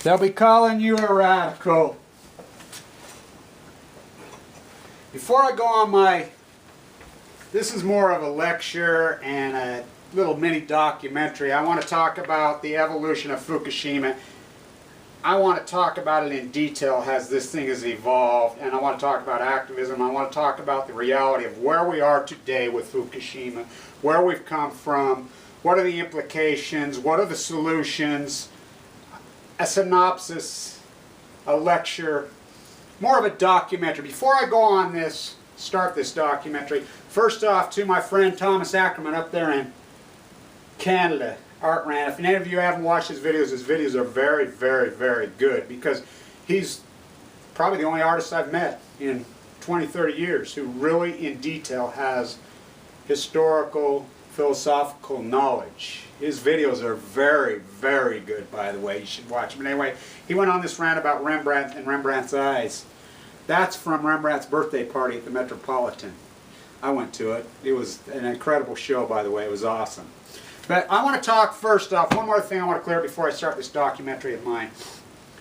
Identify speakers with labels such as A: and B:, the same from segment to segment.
A: They'll be calling you a radical. Before I go on this is more of a lecture and a little mini documentary. I want to talk about the evolution of Fukushima. I want to talk about it in detail as this thing has evolved, and I want to talk about activism. I want to talk about the reality of where we are today with Fukushima, where we've come from, what are the implications, what are the solutions, a synopsis, a lecture, more of a documentary. Before I go on this, start this documentary, first off to my friend Thomas Ackerman up there in Canada, Art Rand. If any of you haven't watched his videos are very, very, very good, because he's probably the only artist I've met in 20, 30 years who really in detail has historical, philosophical knowledge. His videos are very, very good, by the way. You should watch them. Anyway, he went on this rant about Rembrandt and Rembrandt's eyes. That's from Rembrandt's birthday party at the Metropolitan. I went to it. It was an incredible show, by the way. It was awesome. But I want to talk first off, one more thing I want to clear up before I start this documentary of mine.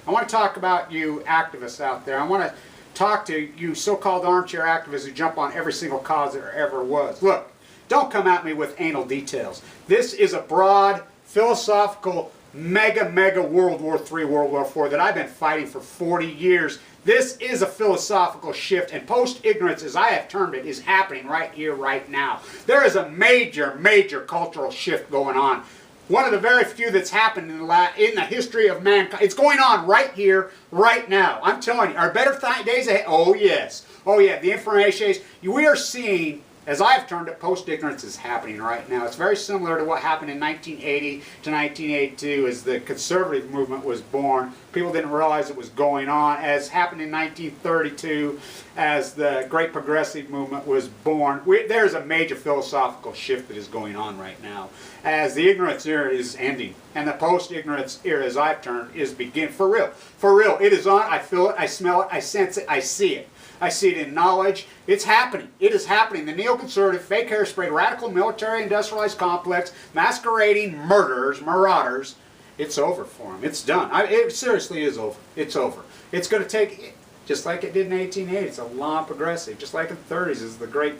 A: I want to talk about you activists out there. I want to talk to you so-called armchair activists who jump on every single cause there ever was. Look, don't come at me with anal details. This is a broad, philosophical, mega World War III, World War IV that I've been fighting for 40 years. This is a philosophical shift, and post-ignorance, as I have termed it, is happening right here, right now. There is a major, major cultural shift going on. One of the very few that's happened in the history of mankind. It's going on right here, right now. I'm telling you, are better days ahead? Oh, yes. Oh, yeah, the information is, we are seeing, as I've termed it, post-ignorance is happening right now. It's very similar to what happened in 1980 to 1982 as the conservative movement was born. People didn't realize it was going on. As happened in 1932 as the great progressive movement was born. There's a major philosophical shift that is going on right now as the ignorance era is ending. And the post-ignorance era, as I've termed, is beginning. For real. For real. It is on. I feel it. I smell it. I sense it. I see it. I see it in knowledge. It's happening. It is happening. The neoconservative, fake hairspray, radical military industrialized complex, masquerading murderers, marauders, it's over for them. It's done. It seriously is over. It's over. It's going to take, just like it did in 1880, it's a long progressive. Just like in the 30s as the great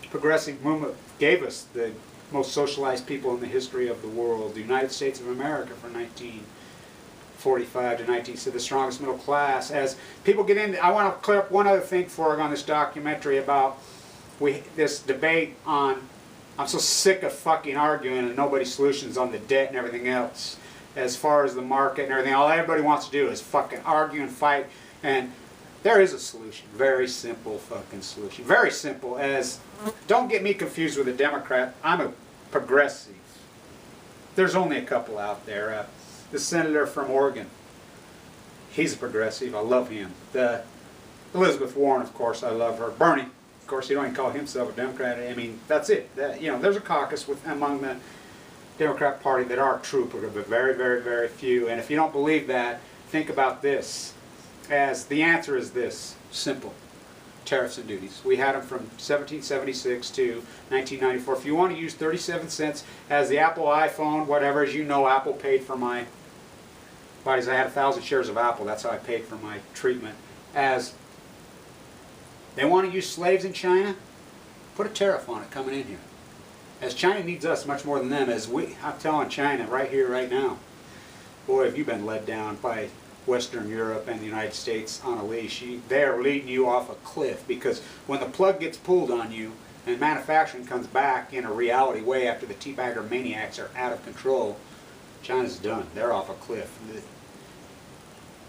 A: progressive movement gave us the most socialized people in the history of the world. The United States of America from 1945 to 19, so the strongest middle class. As people get into, I want to clear up one other thing for on this documentary about this debate on, I'm so sick of fucking arguing and nobody's solutions on the debt and everything else. As far as the market and everything, all everybody wants to do is fucking argue and fight, and there is a solution. Very simple fucking solution. Very simple. As, don't get me confused with a Democrat. I'm a progressive. There's only a couple out there. The senator from Oregon, he's a progressive. I love him. Elizabeth Warren, of course, I love her. Bernie, of course, he don't even call himself a Democrat. I mean, that's it. There's a caucus among the Democrat Party that are true progressive, but very, very, very few. And if you don't believe that, think about this. As the answer is this, simple. Tariffs and duties. We had them from 1776 to 1994. If you want to use 37 cents as the Apple iPhone, whatever, as you know, Apple paid for my bodies. I had 1,000 shares of Apple. That's how I paid for my treatment. As they want to use slaves in China, put a tariff on it coming in here. As China needs us much more than them, I'm telling China right here, right now, boy, have you been led down by Western Europe and the United States on a leash. They're leading you off a cliff, because when the plug gets pulled on you and manufacturing comes back in a reality way after the teabagger maniacs are out of control, China's done. They're off a cliff.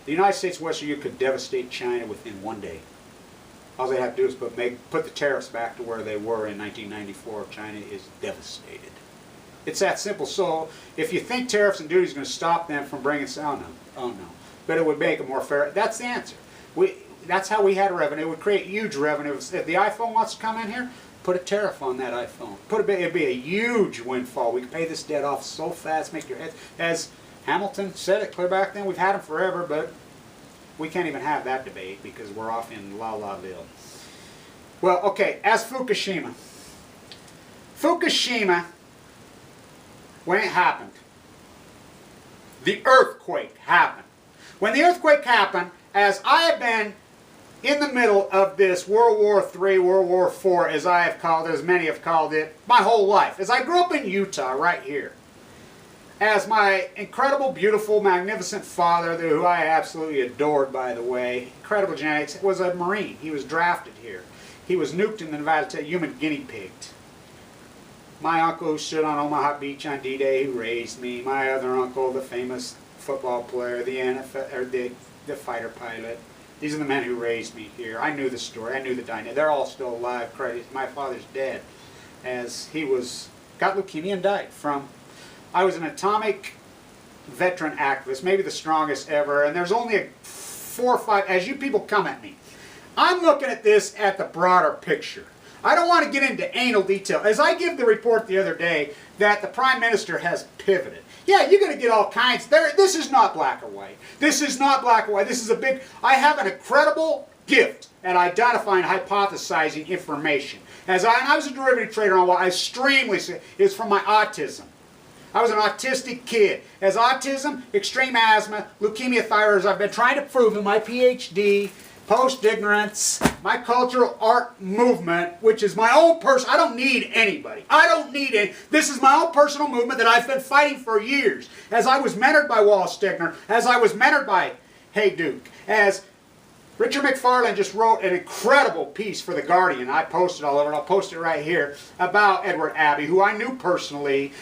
A: The United States and Western Europe could devastate China within one day. All they have to do is put the tariffs back to where they were in 1994. China is devastated. It's that simple. So if you think tariffs and duties are going to stop them from bringing, oh no. But it would make it more fair. That's the answer. That's how we had revenue. It would create huge revenue. If the iPhone wants to come in here, put a tariff on that iPhone. It'd be a huge windfall. We could pay this debt off so fast, make your head. As Hamilton said it clear back then, we've had them forever, but we can't even have that debate because we're off in La-La-ville. Well, okay, as Fukushima. Fukushima, when it happened, the earthquake happened. When the earthquake happened, as I have been in the middle of this World War III, World War IV, as I have called it, as many have called it, my whole life. As I grew up in Utah, right here, as my incredible, beautiful, magnificent father, who I absolutely adored, by the way, incredible genetics, was a Marine. He was drafted here. He was nuked in the Nevada, human guinea pigged. My uncle who stood on Omaha Beach on D-Day, who raised me. My other uncle, the famous football player, the NFL, or the fighter pilot. These are the men who raised me here. I knew the story. I knew the dynamic. They're all still alive. Crazy. My father's dead, as he got leukemia and died from. I was an atomic veteran activist, maybe the strongest ever, and there's only 4 or 5. As you people come at me, I'm looking at this at the broader picture. I don't want to get into anal detail. As I give the report the other day that the Prime Minister has pivoted. Yeah, you're going to get all kinds. This is not black or white. This is not black or white. This is a big... I have an incredible gift at identifying, hypothesizing information. As I was a derivative trader on what I extremely... It's from my autism. I was an autistic kid. As autism, extreme asthma, leukemia, thyroid, as I've been trying to prove in my PhD, post-ignorance, my cultural art movement, which is my own person. I don't need anybody. I don't need any. This is my own personal movement that I've been fighting for years. As I was mentored by Wallace Stegner, as I was mentored by Hey Duke, as Richard McFarlane just wrote an incredible piece for The Guardian. I posted all over it. I'll post it right here, about Edward Abbey, who I knew personally,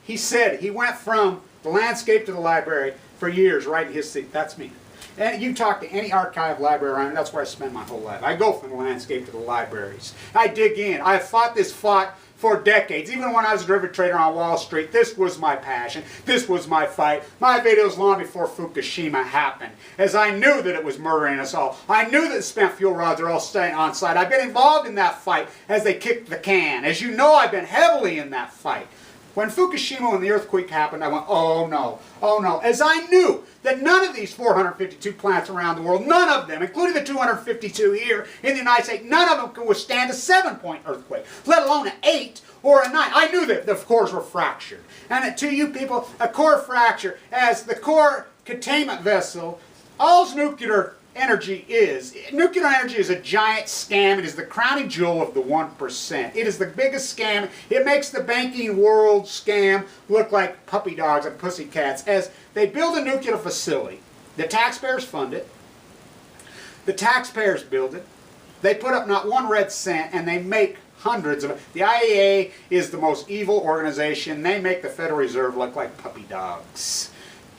A: he said he went from the landscape to the library for years writing his thing. That's me. And you talk to any archive library around, that's where I spend my whole life. I go from the landscape to the libraries. I dig in. I fought this fight for decades. Even when I was a derivative trader on Wall Street, this was my passion. This was my fight. My videos long before Fukushima happened, as I knew that it was murdering us all. I knew that the spent fuel rods are all staying on site. I've been involved in that fight as they kicked the can. As you know, I've been heavily in that fight. When Fukushima, when the earthquake happened, I went, oh no, oh no. As I knew that none of these 452 plants around the world, none of them, including the 252 here in the United States, none of them can withstand a 7-point earthquake, let alone an 8 or a 9. I knew that the cores were fractured. And to you people, a core fracture, as the core containment vessel, all nuclear energy is a giant scam. It is the crowning jewel of the 1%. It is the biggest scam. It makes the banking world scam look like puppy dogs and pussycats. As they build a nuclear facility, the taxpayers fund it. The taxpayers build it. They put up not 1 red cent, and they make hundreds of it. The IAEA is the most evil organization. They make the Federal Reserve look like puppy dogs.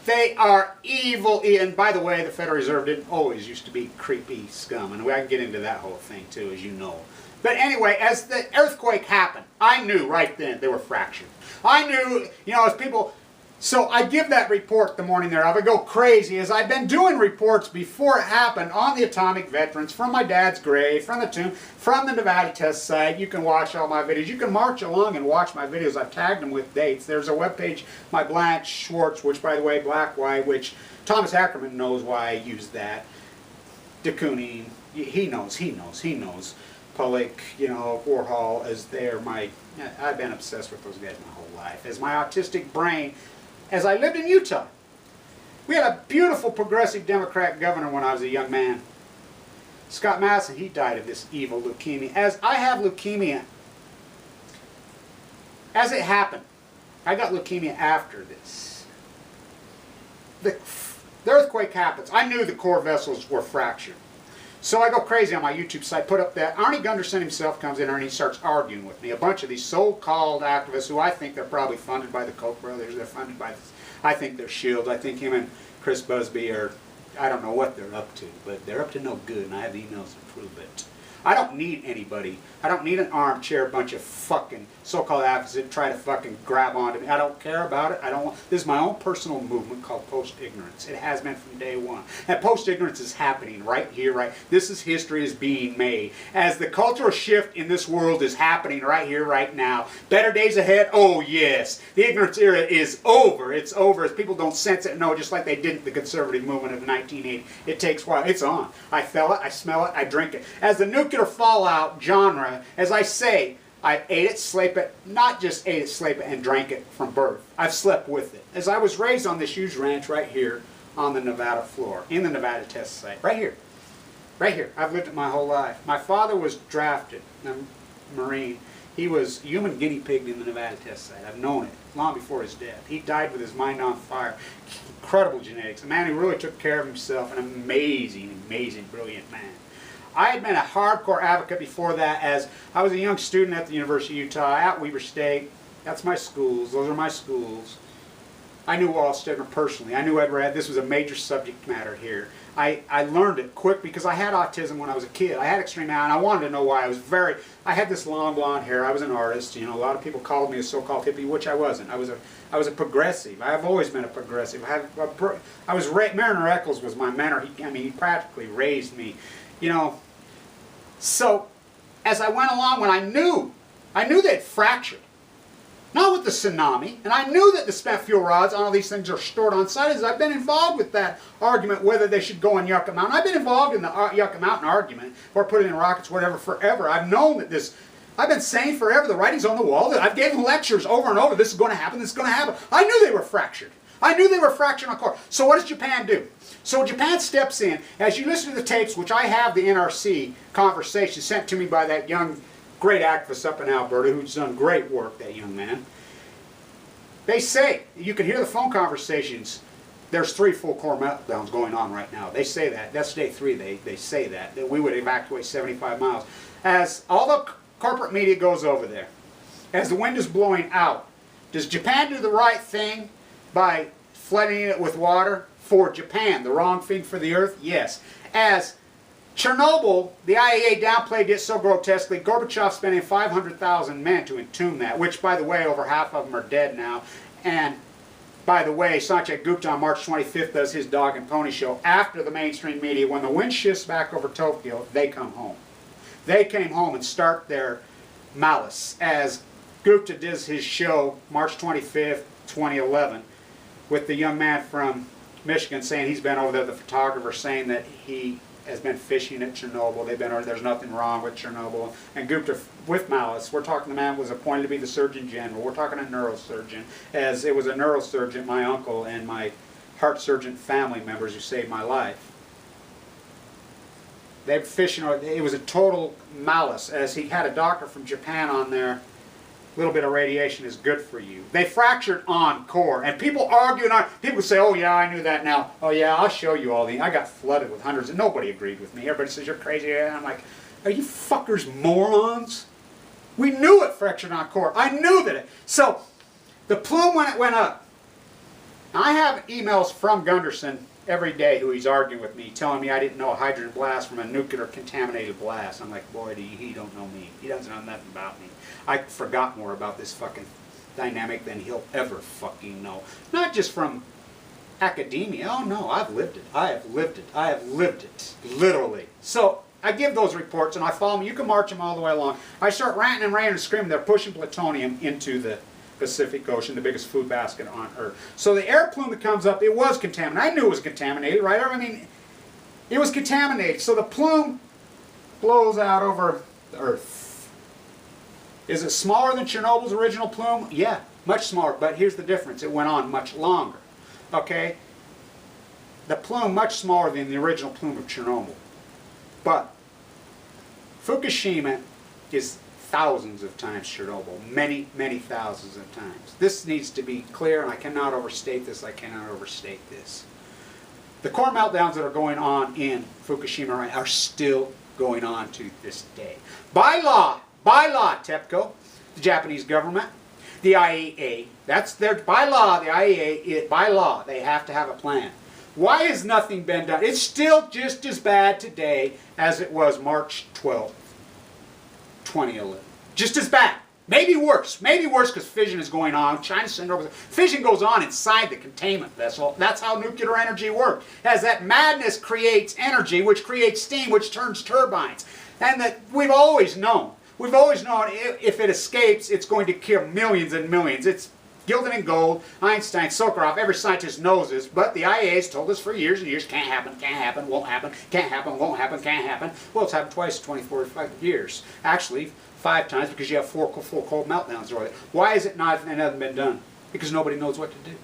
A: They are evil, and by the way, the Federal Reserve didn't always used to be creepy scum, and I can get into that whole thing too, as you know. But anyway, as the earthquake happened, I knew right then they were fractured. I knew, as people... So I give that report the morning thereof. I go crazy, as I've been doing reports before it happened on the atomic veterans, from my dad's grave, from the tomb, from the Nevada test site. You can watch all my videos. You can march along and watch my videos. I've tagged them with dates. There's a webpage, my Blanch Schwartz, which, by the way, black, white, which Thomas Ackerman knows why I use that. De Kooning, he knows. Pollock, Warhol, as they're my... I've been obsessed with those guys my whole life. As my autistic brain... As I lived in Utah, we had a beautiful progressive Democrat governor when I was a young man. Scott Madison, he died of this evil leukemia. As I have leukemia, as it happened, I got leukemia after this. The earthquake happens. I knew the core vessels were fractured. So I go crazy on my YouTube site, put up that. Arnie Gunderson himself comes in there and he starts arguing with me. A bunch of these so-called activists who I think they're probably funded by the Koch brothers. They're funded by this. I think they're shields. I think him and Chris Busby are, I don't know what they're up to, but they're up to no good, and I have emails to prove it. I don't need anybody. I don't need an armchair bunch of fucking so-called activists that try to fucking grab onto me. I don't care about it. I don't want. This is my own personal movement called post-ignorance. It has been from day one. And post-ignorance is happening right here, right. This is history is being made. As the cultural shift in this world is happening right here, right now. Better days ahead? Oh yes. The ignorance era is over. It's over. As people don't sense it, no, just like they didn't the conservative movement of 1980. It takes a while. It's on. I feel it. I smell it. I drink it. As the nuclear fallout genre, as I say, I ate it, slept it, not just ate it, slept it, and drank it from birth. I've slept with it. As I was raised on this huge ranch right here on the Nevada floor, in the Nevada test site, right here. Right here. I've lived it my whole life. My father was drafted, a Marine. He was human guinea pig in the Nevada test site. I've known it long before his death. He died with his mind on fire. Incredible genetics. A man who really took care of himself. An amazing, amazing, brilliant man. I had been a hardcore advocate before that, as I was a young student at the University of Utah, at Weber State. That's my schools. Those are my schools. I knew Wall Stigner personally. I knew Ed Red. This was a major subject matter here. I learned it quick because I had autism when I was a kid. I had extreme asthma, and I wanted to know why. I had this long blonde hair. I was an artist. You know, a lot of people called me a so-called hippie, which I wasn't. I was a progressive. I have always been a progressive. Mariner Eccles was my mentor. He practically raised me. You know, so as I went along, when I knew they'd fractured. Not with the tsunami, and I knew that the spent fuel rods on all these things are stored on site, as I've been involved with that argument whether they should go on Yucca Mountain. I've been involved in the Yucca Mountain argument, or put it in rockets, whatever, forever. I've known that this, I've been saying forever, the writing's on the wall, that I've given lectures over and over, this is going to happen, this is going to happen. I knew they were fractured. I knew they were fractured on core. So what does Japan do? So Japan steps in. As you listen to the tapes, which I have the NRC conversation sent to me by that young great activist up in Alberta who's done great work, that young man. They say, you can hear the phone conversations, there's 3 full core meltdowns going on right now. They say that. That's day 3, they say that we would evacuate 75 miles. As all the corporate media goes over there, as the wind is blowing out, does Japan do the right thing by flooding it with water? For Japan, the wrong thing for the earth? Yes. As Chernobyl, the IAEA downplayed it so grotesquely, Gorbachev spending 500,000 men to entomb that, which, by the way, over half of them are dead now. And, by the way, Sanjay Gupta on March 25th does his dog and pony show after the mainstream media. When the wind shifts back over Tokyo, they come home. They came home and start their malice. As Gupta does his show March 25th, 2011, with the young man from Michigan saying he's been over there, the photographer saying that he has been fishing at Chernobyl. There's nothing wrong with Chernobyl. And Gupta, with malice, we're talking, the man was appointed to be the Surgeon General. We're talking a neurosurgeon, as it was a neurosurgeon, my uncle, and my heart surgeon family members who saved my life. They were fishing, it was a total malice, as he had a doctor from Japan on there. A little bit of radiation is good for you. They fractured on core, and people arguing on. People say, "Oh yeah, I knew that now." Oh yeah, I'll show you all the. I got flooded with hundreds, and nobody agreed with me. Everybody says you're crazy, and I'm like, "Are you fuckers morons?" We knew it fractured on core. I knew that it. So, the plume when it went up. I have emails from Gunderson every day who he's arguing with me, telling me I didn't know a hydrogen blast from a nuclear contaminated blast. I'm like, boy, he don't know me. He doesn't know nothing about me. I forgot more about this fucking dynamic than he'll ever fucking know. Not just from academia. Oh no, I've lived it. I have lived it. I have lived it. Literally. So I give those reports and I follow them. You can march them all the way along. I start ranting and raving and screaming. They're pushing plutonium into the Pacific Ocean, the biggest food basket on Earth. So the air plume that comes up, it was contaminated. I knew it was contaminated, right? I mean, it was contaminated. So the plume blows out over the Earth. Is it smaller than Chernobyl's original plume? Yeah, much smaller, but here's the difference. It went on much longer. Okay? The plume much smaller than the original plume of Chernobyl. But Fukushima is thousands of times Chernobyl. Many, many thousands of times. This needs to be clear, and I cannot overstate this. I cannot overstate this. The core meltdowns that are going on in Fukushima right now are still going on to this day. By law, TEPCO, the Japanese government, the IAEA, that's their, by law, the IAEA, by law, they have to have a plan. Why has nothing been done? It's still just as bad today as it was March 12th, 2011. Just as bad. Maybe worse. Maybe worse because fission is going on. China's sending over. Fission goes on inside the containment vessel. That's how nuclear energy works. As that madness creates energy, which creates steam, which turns turbines. And that we've always known. We've always known if it escapes, it's going to kill millions and millions. It's gilded in gold. Einstein, Sokolov, every scientist knows this, but the IAEA has told us for years and years, can't happen, won't happen, can't happen, won't happen, can't happen. Well, it's happened twice in 24 or 5 years. Actually, 5 times because you have 4 full cold meltdowns already. Why is it not and hasn't been done? Because nobody knows what to do.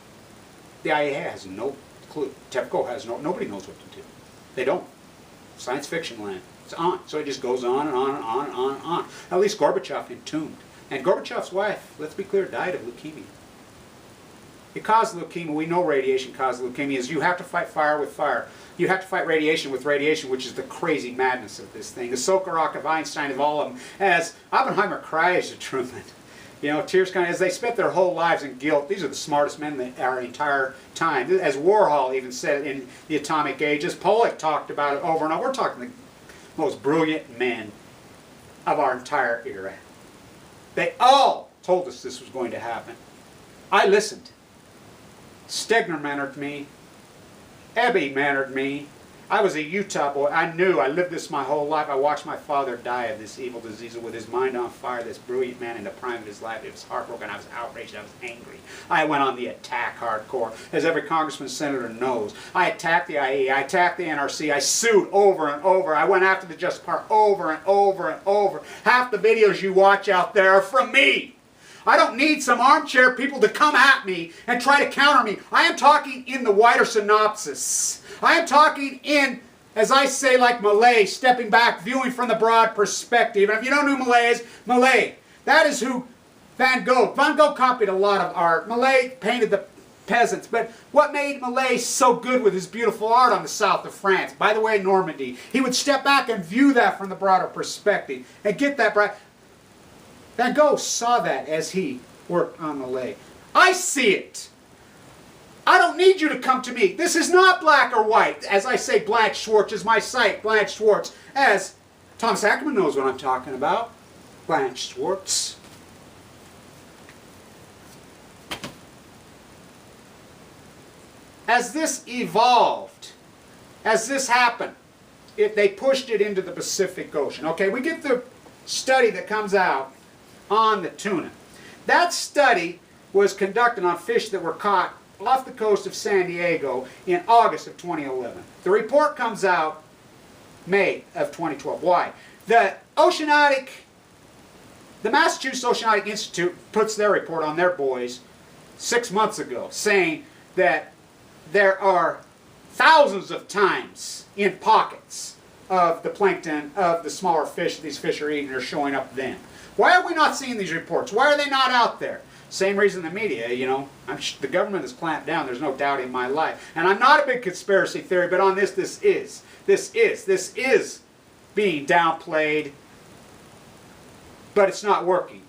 A: The IAEA has no clue. TEPCO has nobody knows what to do. They don't. Science fiction land. It's on. So it just goes on and on and on and on and on. At least Gorbachev entombed. And Gorbachev's wife, let's be clear, died of leukemia. It caused leukemia. We know radiation caused leukemia. Is you have to fight fire with fire. You have to fight radiation with radiation, which is the crazy madness of this thing. The Sokarok of Einstein of all of them. As Oppenheimer cries to Truman, you know, tears kind of, as they spent their whole lives in guilt. These are the smartest men in our entire time. As Warhol even said in The Atomic Age, as Pollock talked about it over and over. We're talking the most brilliant men of our entire era. They all told us this was going to happen. I listened. Stegner mentored me. Ebby mentored me. I was a Utah boy. I knew. I lived this my whole life. I watched my father die of this evil disease with his mind on fire, this brilliant man in the prime of his life. It was heartbroken. I was outraged. I was angry. I went on the attack hardcore, as every congressman, senator knows. I attacked the IAEA. I attacked the NRC. I sued over and over. I went after the Justice Department over and over and over. Half the videos you watch out there are from me. I don't need some armchair people to come at me and try to counter me. I am talking in the wider synopsis. I am talking in, as I say, like Malay, stepping back, viewing from the broad perspective. And if you don't know who Malay is, Malay, that is who Van Gogh copied a lot of art. Malay painted the peasants. But what made Malay so good with his beautiful art on the south of France? By the way, Normandy. He would step back and view that from the broader perspective and get that bright. Van Gogh saw that as he worked on Malay. I see it. I don't need you to come to me. This is not black or white. As I say, Blanch Schwartz is my site. Blanch Schwartz. As Thomas Ackerman knows what I'm talking about. Blanch Schwartz. As this evolved, as this happened, they pushed it into the Pacific Ocean. Okay, we get the study that comes out on the tuna. That study was conducted on fish that were caught off the coast of San Diego in August of 2011. The report comes out May of 2012. Why? The Massachusetts Oceanic Institute puts their report on their boys 6 months ago, saying that there are thousands of times in pockets of the plankton, of the smaller fish that these fish are eating, are showing up then. Why are we not seeing these reports? Why are they not out there? Same reason the media, you know. The government has clamped down. There's no doubt in my life. And I'm not a big conspiracy theory, but on this is being downplayed, but it's not working.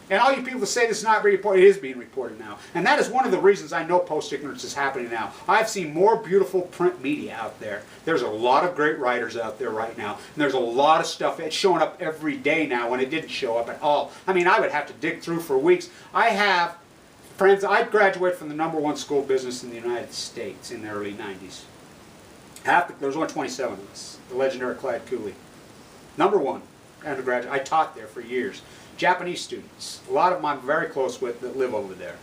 A: And all you people that say this is not being reported, it is being reported now. And that is one of the reasons I know post-ignorance is happening now. I've seen more beautiful print media out there. There's a lot of great writers out there right now. And there's a lot of stuff that's showing up every day now when it didn't show up at all. I mean, I would have to dig through for weeks. I have friends, I graduated from the #1 school of business in the United States in the early 90s. There was only 27 of us. The legendary Clyde Cooley. #1 undergraduate. I taught there for years. Japanese students, a lot of them I'm very close with that live over there.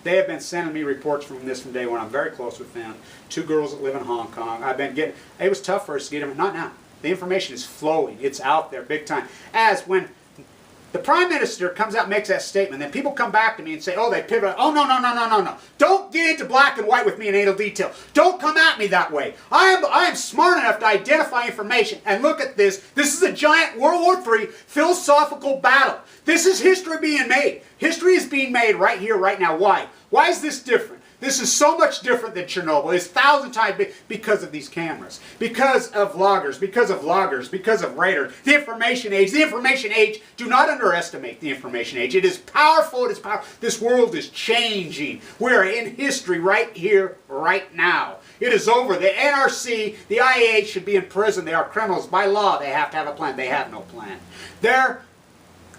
A: They have been sending me reports from this from day one. I'm very close with them. 2 girls that live in Hong Kong. It was tough for us to get them. Not now. The information is flowing. It's out there big time. As when the Prime Minister comes out and makes that statement, then people come back to me and say, oh, they pivot. Oh, no. Don't get into black and white with me in anal detail. Don't come at me that way. I am smart enough to identify information. And look at this. This is a giant World War III philosophical battle. This is history being made. History is being made right here, right now. Why? Why is this different? This is so much different than Chernobyl. It's 1,000 times big because of these cameras, because of loggers, because of radar. The information age. The information age. Do not underestimate the information age. It is powerful. It is powerful. This world is changing. We're in history right here, right now. It is over. The NRC, the IAEA should be in prison. They are criminals. By law, they have to have a plan. They have no plan. They're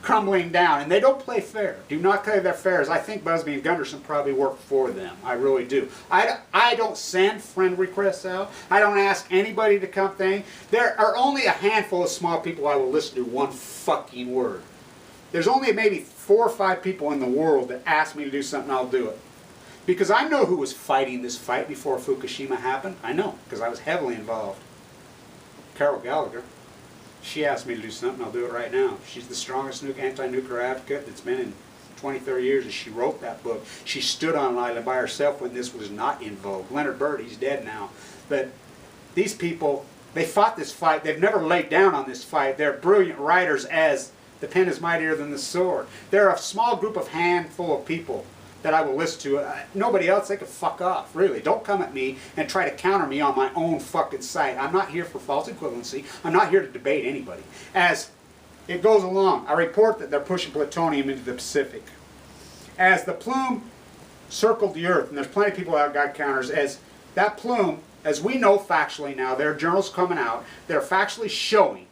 A: crumbling down, and they don't play fair. Do not play their fair. I think Busby and Gunderson probably work for them. I really do. I don't send friend requests out. I don't ask anybody to come thing. There are only a handful of small people I will listen to one fucking word. There's only maybe 4 or 5 people in the world that ask me to do something, I'll do it. Because I know who was fighting this fight before Fukushima happened. I know, because I was heavily involved. Carol Gallagher. She asked me to do something, I'll do it right now. She's the strongest anti-nuclear advocate that's been in 20, 30 years as she wrote that book. She stood on an island by herself when this was not in vogue. Leonard Byrd, he's dead now. But these people, they fought this fight. They've never laid down on this fight. They're brilliant writers, as the pen is mightier than the sword. They're a small group of handful of people that I will listen to. Nobody else, they can fuck off, really. Don't come at me and try to counter me on my own fucking site. I'm not here for false equivalency. I'm not here to debate anybody. As it goes along, I report that they're pushing plutonium into the Pacific. As the Plume circled the Earth, and there's plenty of people out got counters, as that Plume, as we know factually now, there are journals coming out, they're factually showing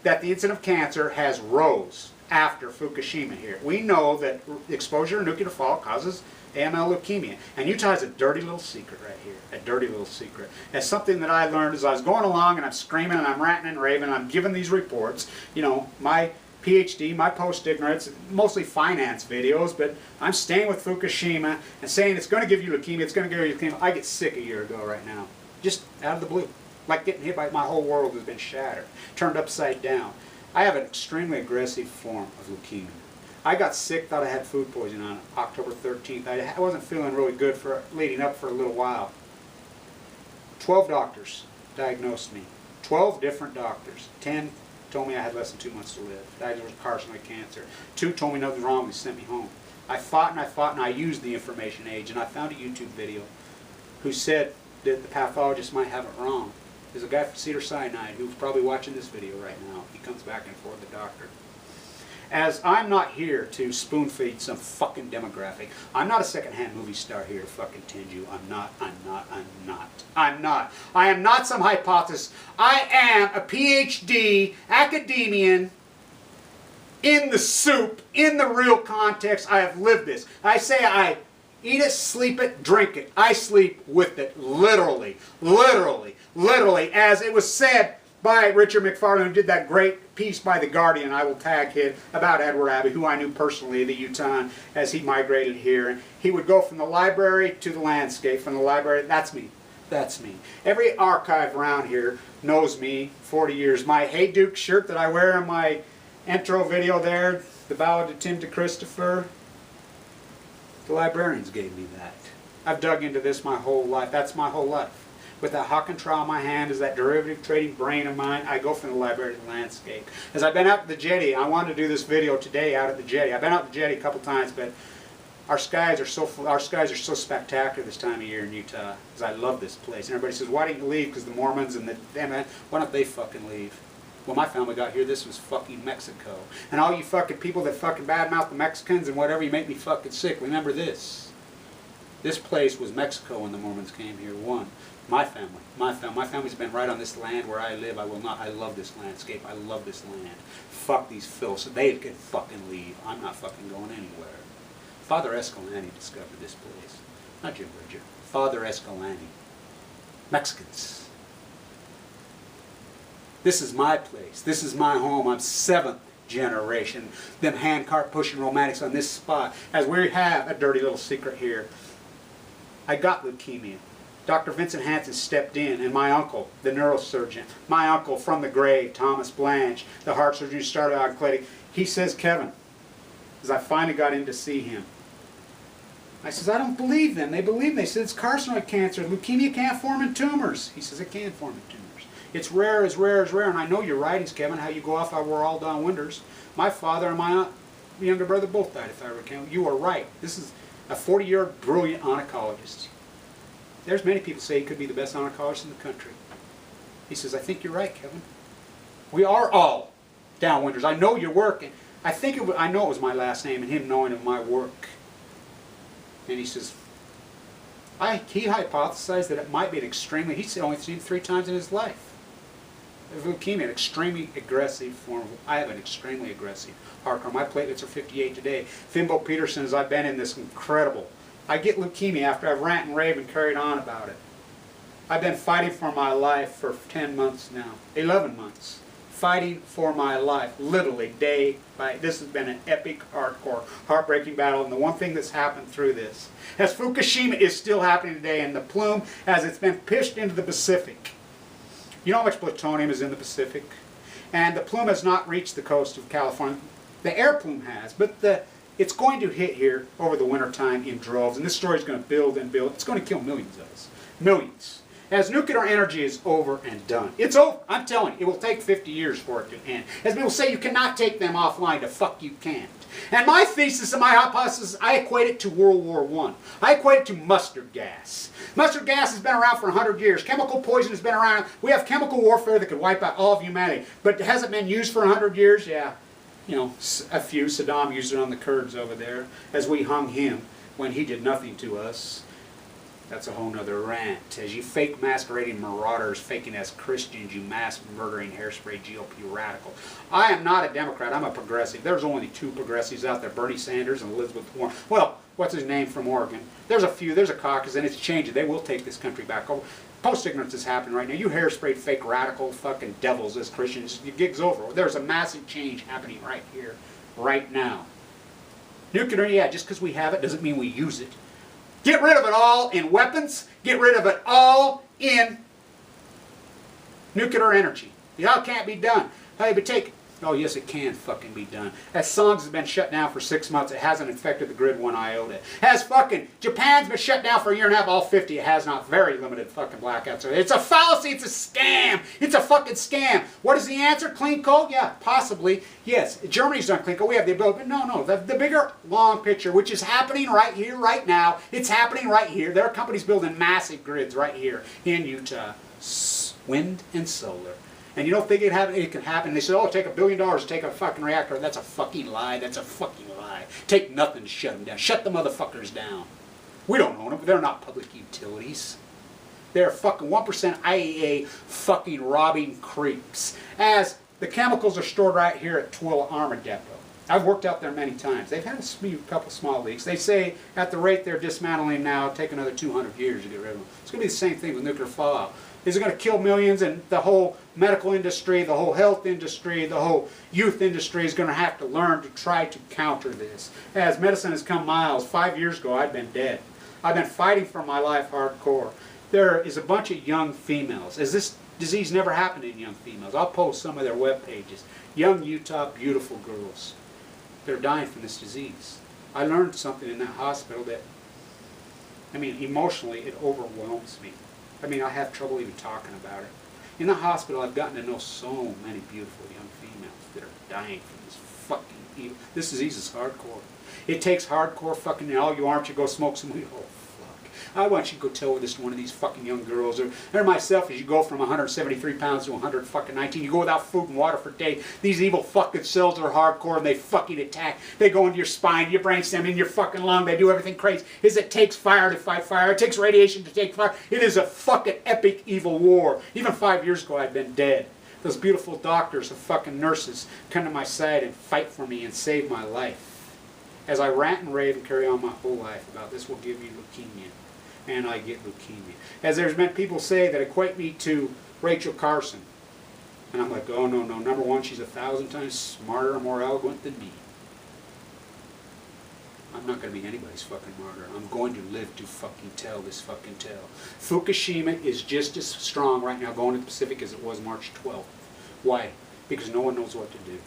A: that the incidence of cancer has rose after Fukushima here. We know that exposure to nuclear fallout causes AML leukemia. And Utah has a dirty little secret right here. A dirty little secret. It's something that I learned as I was going along and I'm screaming and I'm ranting and raving and I'm giving these reports. You know, my PhD, my post-ignorance, mostly finance videos, but I'm staying with Fukushima and saying it's going to give you leukemia, it's going to give you leukemia. I get sick a year ago right now. Just out of the blue. Like getting hit by my whole world has been shattered. Turned upside down. I have an extremely aggressive form of leukemia. I got sick, thought I had food poisoning on October 13th. I wasn't feeling really good for leading up for a little while. 12 doctors diagnosed me. 12 different doctors. 10 told me I had less than 2 months to live. Diagnosed with carcinoid cancer. 2 told me nothing wrong and sent me home. I fought and I fought and I used the information age, and I found a YouTube video who said that the pathologist might have it wrong. There's a guy from Cedars-Sinai who's probably watching this video right now. He comes back and forth, the doctor. As I'm not here to spoon feed some fucking demographic. I'm not a second-hand movie star here to fucking tend you. I'm not. I am not some hypothesis. I am a PhD academician in the soup, in the real context. I have lived this. I say I eat it, sleep it, drink it. I sleep with it, literally, literally, literally. As it was said by Richard McFarlane, who did that great piece by The Guardian, I will tag him, about Edward Abbey, who I knew personally, the Utah, as he migrated here. And he would go from the library to the landscape, from the library, that's me. That's me. Every archive around here knows me, 40 years. My Hey Duke shirt that I wear in my intro video there, the Ballad of Tim to Christopher, the librarians gave me that. I've dug into this my whole life. That's my whole life. With that Hawken trial in my hand, is that derivative trading brain of mine, I go from the library to the landscape. As I've been out to the jetty, I wanted to do this video today out at the jetty. I've been out to the jetty a couple times, but our skies are so spectacular this time of year in Utah. Because I love this place. And everybody says, why didn't you leave? Because the Mormons and the why don't they fucking leave? Well, my family got here, this was fucking Mexico. And all you fucking people that fucking badmouth the Mexicans and whatever, you make me fucking sick. Remember this. This place was Mexico when the Mormons came here. My family's been right on this land where I live. I love this landscape. I love this land. Fuck these filths. So they can fucking leave. I'm not fucking going anywhere. Father Escalante discovered this place. Not Jim Bridger. Father Escalante. Mexicans. This is my place. This is my home. I'm 7th generation. Them handcart pushing romantics on this spot. As we have a dirty little secret here. I got leukemia. Dr. Vincent Hansen stepped in, and my uncle, the neurosurgeon, my uncle from the grave, Thomas Blanch, the heart surgeon who started out in Clay, he says, Kevin, as I finally got in to see him, I says, I don't believe them. They believe me. They said it's carcinoid cancer. Leukemia can't form in tumors. He says it can form in tumors. It's rare as rare as rare. And I know your writings, Kevin, how you go off, I wore all down winters. My father and my younger brother both died, if I recall. You are right. This is a 40-year brilliant oncologist. There's many people say he could be the best oncologist in the country. He says, I think you're right, Kevin. We are all downwinders. I know your work. And I know it was my last name and him knowing of my work. And he says, he hypothesized that it might be an extremely, he's only seen 3 times in his life. Leukemia, an extremely aggressive form. I have an extremely aggressive hardcore. My platelets are 58 today. Fimbo Peterson, as I've been in this incredible. I get leukemia after I've ranted and raved and carried on about it. I've been fighting for my life for 10 months now. 11 months. Fighting for my life, literally, day by day. This has been an epic, hardcore, heartbreaking battle, and the one thing that's happened through this, as Fukushima is still happening today, and the Plume, as it's been pushed into the Pacific. You know how much plutonium is in the Pacific? And the Plume has not reached the coast of California. The air plume has, but the It's going to hit here over the wintertime in droves, and this story is going to build and build. It's going to kill millions of us. Millions. As nuclear energy is over and done. It's over. I'm telling you, it will take 50 years for it to end. As people say, you cannot take them offline. The fuck you can't. And my thesis and my hypothesis, I equate it to World War I. I equate it to mustard gas. Mustard gas has been around for 100 years. Chemical poison has been around. We have chemical warfare that could wipe out all of humanity. But has it been used for 100 years? Yeah. You know, a few. Saddam used it on the Kurds over there as we hung him when he did nothing to us. That's a whole nother rant. As you fake masquerading marauders, faking as Christians, you mass murdering Hairspray GOP radical. I am not a Democrat, I'm a progressive. There's only two progressives out there, Bernie Sanders and Elizabeth Warren. Well, what's his name from Oregon? There's a few, there's a caucus, and it's changing. They will take this country back over. Post-ignorance is happening right now. You Hairspray fake radical fucking devils as Christians, your gig's over. There's a massive change happening right here, right now. Nuclear, yeah, just because we have it doesn't mean we use it. Get rid of it all in weapons. Get rid of it all in nuclear energy. Y'all can't be done. Hey, but take... Oh, yes, it can fucking be done. As Songs has been shut down for 6 months, it hasn't affected the grid one iota. As fucking Japan's been shut down for a year and a half, all 50, it has not. Very limited fucking blackouts. It's a fallacy, it's a scam. It's a fucking scam. What is the answer? Clean coal? Yeah, possibly. Yes, Germany's done clean coal. We have the ability, but no. The bigger, long picture, which is happening right here, right now, it's happening right here. There are companies building massive grids right here in Utah. Wind and solar. And you don't think it can happen. They said, oh, take $1 billion to take a fucking reactor. That's a fucking lie. That's a fucking lie. Take nothing to shut them down. Shut the motherfuckers down. We don't own them. They're not public utilities. They're fucking 1% IAEA fucking robbing creeps. As the chemicals are stored right here at Twilla Armor Depot. I've worked out there many times. They've had a couple small leaks. They say at the rate they're dismantling now, it'll take another 200 years to get rid of them. It's going to be the same thing with nuclear fallout. Is it going to kill millions? And the whole medical industry, the whole health industry, the whole youth industry is going to have to learn to try to counter this. As medicine has come miles, 5 years ago I'd been dead. I've been fighting for my life hardcore. There is a bunch of young females. As this disease never happened in young females. I'll post some of their web pages. Young Utah, beautiful girls. They're dying from this disease. I learned something in that hospital that, I mean, emotionally it overwhelms me. I mean, I have trouble even talking about it. In the hospital, I've gotten to know so many beautiful young females that are dying from this fucking evil. This disease is hardcore. It takes hardcore fucking, all you aren't, you go smoke some weed. Oh, fuck. I want you to go tell this to one of these fucking young girls, or myself, as you go from 173 pounds to 100 fucking 19, you go without food and water for days. These evil fucking cells are hardcore and they fucking attack. They go into your spine, your brainstem, in your fucking lung. They do everything crazy. It takes fire to fight fire. It takes radiation to take fire. It is a fucking epic evil war. Even 5 years ago, I'd been dead. Those beautiful doctors and fucking nurses come to my side and fight for me and save my life. As I rant and rave and carry on my whole life about this will give you leukemia. And I get leukemia. As there's been people say that equate me to Rachel Carson. And I'm like, oh no. Number one, she's 1,000 times smarter and more eloquent than me. I'm not going to be anybody's fucking martyr. I'm going to live to fucking tell this fucking tale. Fukushima is just as strong right now going to the Pacific as it was March 12th. Why? Because no one knows what to do.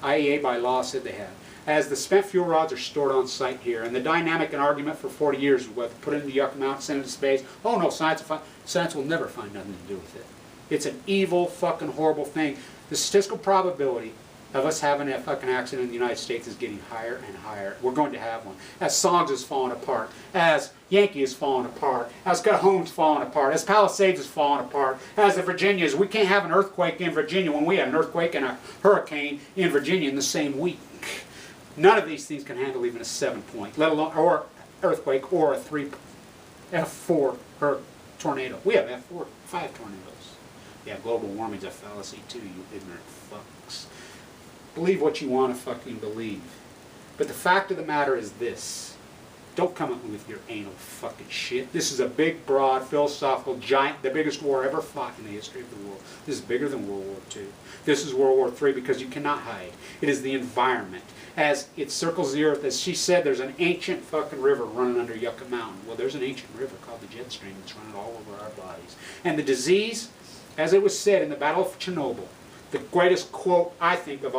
A: IAEA by law said they have. As the spent fuel rods are stored on site here, and the dynamic and argument for 40 years was put it into Yucca Mountain, send it to space. Oh no, science will never find nothing to do with it. It's an evil, fucking horrible thing. The statistical probability of us having a fucking accident in the United States is getting higher and higher. We're going to have one. As Songs is falling apart, as Yankee is falling apart, as Cajon's falling apart, as Palisades is falling apart, as the Virginias. We can't have an earthquake in Virginia when we have an earthquake and a hurricane in Virginia in the same week. None of these things can handle even a 7 point, let alone or earthquake or a F4 tornado. We have F4, 5 tornadoes. Yeah, global warming's a fallacy too, you ignorant fucks. Believe what you want to fucking believe. But the fact of the matter is this. Don't come at me with your anal fucking shit. This is a big, broad, philosophical, giant, the biggest war ever fought in the history of the world. This is bigger than World War II. This is World War III because you cannot hide. It is the environment. As it circles the earth, as she said, there's an ancient fucking river running under Yucca Mountain. Well, there's an ancient river called the jet stream that's running all over our bodies. And the disease, as it was said in the Battle of Chernobyl, the greatest quote, I think, of all